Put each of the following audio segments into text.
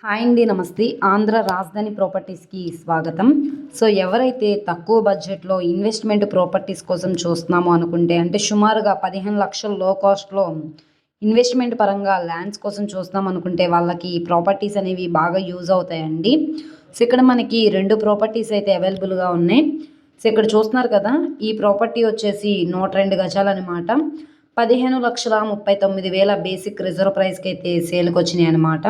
Hi అండి, నమస్తే. ఆంధ్ర రాజధాని ప్రాపర్టీస్కి స్వాగతం. సో ఎవరైతే తక్కువ బడ్జెట్లో ఇన్వెస్ట్మెంట్ ప్రాపర్టీస్ కోసం చూస్తున్నామో అనుకుంటే, అంటే సుమారుగా 15 లక్షల లో కాస్ట్లో ఇన్వెస్ట్మెంట్ పరంగా ల్యాండ్స్ కోసం చూస్తున్నాం అనుకుంటే వాళ్ళకి ఈ ప్రాపర్టీస్ అనేవి బాగా యూజ్ అవుతాయండి. సో ఇక్కడ మనకి 2 ప్రాపర్టీస్ అయితే అవైలబుల్గా ఉన్నాయి. సో ఇక్కడ చూస్తున్నారు కదా, ఈ ప్రాపర్టీ వచ్చేసి 102 గజాలు అనమాట. 15,39,000 బేసిక్ రిజర్వ్ ప్రైస్కి అయితే సేల్కి వచ్చినాయి అనమాట.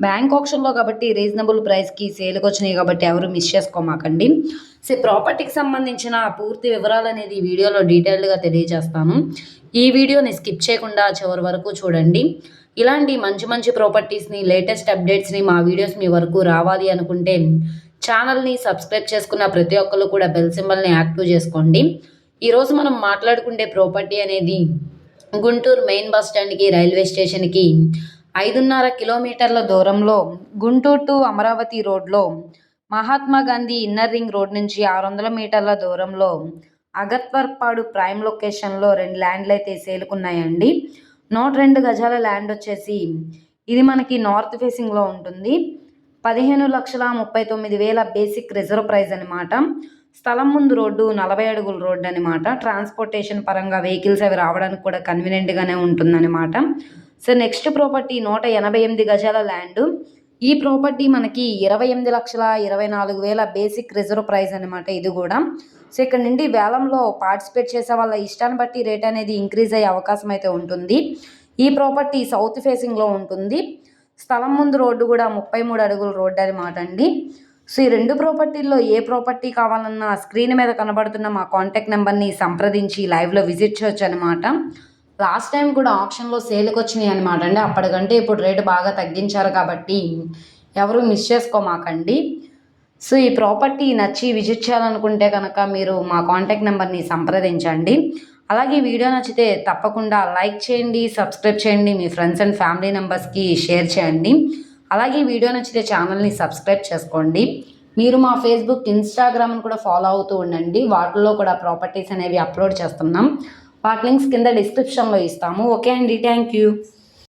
బ్యాంక్ ఆప్షన్లో కాబట్టి రీజనబుల్ ప్రైస్కి సేల్కి వచ్చినాయి కాబట్టి ఎవరు మిస్ చేసుకోమాకండి. సో ప్రాపర్టీకి సంబంధించిన పూర్తి వివరాలు అనేది వీడియోలో డీటెయిల్డ్గా తెలియజేస్తాను. ఈ వీడియోని స్కిప్ చేయకుండా చివరి వరకు చూడండి. ఇలాంటి మంచి మంచి ప్రాపర్టీస్ని, లేటెస్ట్ అప్డేట్స్ని మా వీడియోస్ మీ వరకు రావాలి అనుకుంటే ఛానల్ని సబ్స్క్రైబ్ చేసుకున్న ప్రతి ఒక్కరు కూడా బెల్ సింబల్ని యాక్టివ్ చేసుకోండి. ఈరోజు మనం మాట్లాడుకునే ప్రాపర్టీ అనేది గుంటూరు మెయిన్ బస్ స్టాండ్కి, రైల్వే స్టేషన్కి 5.5 కిలోమీటర్ల దూరంలో, గుంటూరు టు అమరావతి రోడ్లో, Mahatma Gandhi inner ring road నుంచి 600 మీటర్ల దూరంలో అగత్వర్పాడు ప్రైమ్ లొకేషన్లో 2 ల్యాండ్లు అయితే సేలుకున్నాయండి. 102 గజాల ల్యాండ్ వచ్చేసి ఇది మనకి నార్త్ ఫేసింగ్లో ఉంటుంది. 15,39,000 బేసిక్ రిజర్వ్ ప్రైస్ అనమాట. స్థలం ముందు రోడ్డు 40 అడుగుల రోడ్డు అనమాట. ట్రాన్స్పోర్టేషన్ పరంగా వెహికల్స్ అవి రావడానికి కూడా కన్వీనియంట్గానే ఉంటుందన్నమాట. సో నెక్స్ట్ ప్రాపర్టీ 188 గజాల ల్యాండ్. ఈ ప్రాపర్టీ మనకి 28,24,000 బేసిక్ రిజర్వ్ ప్రైస్ అనమాట ఇది కూడా. సో ఇక్కడ నుండి వేలంలో పార్టిసిపేట్ చేసే వాళ్ళ ఇష్టాన్ని బట్టి రేట్ అనేది ఇంక్రీజ్ అయ్యే అవకాశం అయితే ఉంటుంది. ఈ ప్రాపర్టీ సౌత్ ఫేసింగ్లో ఉంటుంది. స్థలం ముందు రోడ్డు కూడా 33 అడుగుల రోడ్డు అనమాట అండి. సో ఈ 2 ప్రాపర్టీల్లో ఏ ప్రాపర్టీ కావాలన్నా స్క్రీన్ మీద కనబడుతున్న మా కాంటాక్ట్ నెంబర్ని సంప్రదించి లైవ్లో విజిట్ చేయొచ్చు అనమాట. లాస్ట్ టైం కూడా ఆప్షన్లో సేల్కి వచ్చినాయి అనమాట అండి. అప్పటికంటే ఇప్పుడు రేటు బాగా తగ్గించారు కాబట్టి ఎవరు మిస్ చేసుకోమాకండి. సో ఈ ప్రాపర్టీ నచ్చి విజిట్ చేయాలనుకుంటే కనుక మీరు మా కాంటాక్ట్ నెంబర్ని సంప్రదించండి. అలాగే వీడియో నచ్చితే తప్పకుండా లైక్ చేయండి, సబ్స్క్రైబ్ చేయండి, మీ ఫ్రెండ్స్ అండ్ ఫ్యామిలీ మెంబర్స్కి షేర్ చేయండి. అలాగే వీడియో నచ్చితే ఛానల్ని సబ్స్క్రైబ్ చేసుకోండి. మీరు మా ఫేస్బుక్, ఇన్స్టాగ్రామ్ని కూడా ఫాలో అవుతూ ఉండండి. వాటిల్లో కూడా ప్రాపర్టీస్ అనేవి అప్లోడ్ చేస్తున్నాం. వాటి లింక్స్ కింద డిస్క్రిప్షన్లో ఇస్తాము. ఓకే అండి, థ్యాంక్ యూ.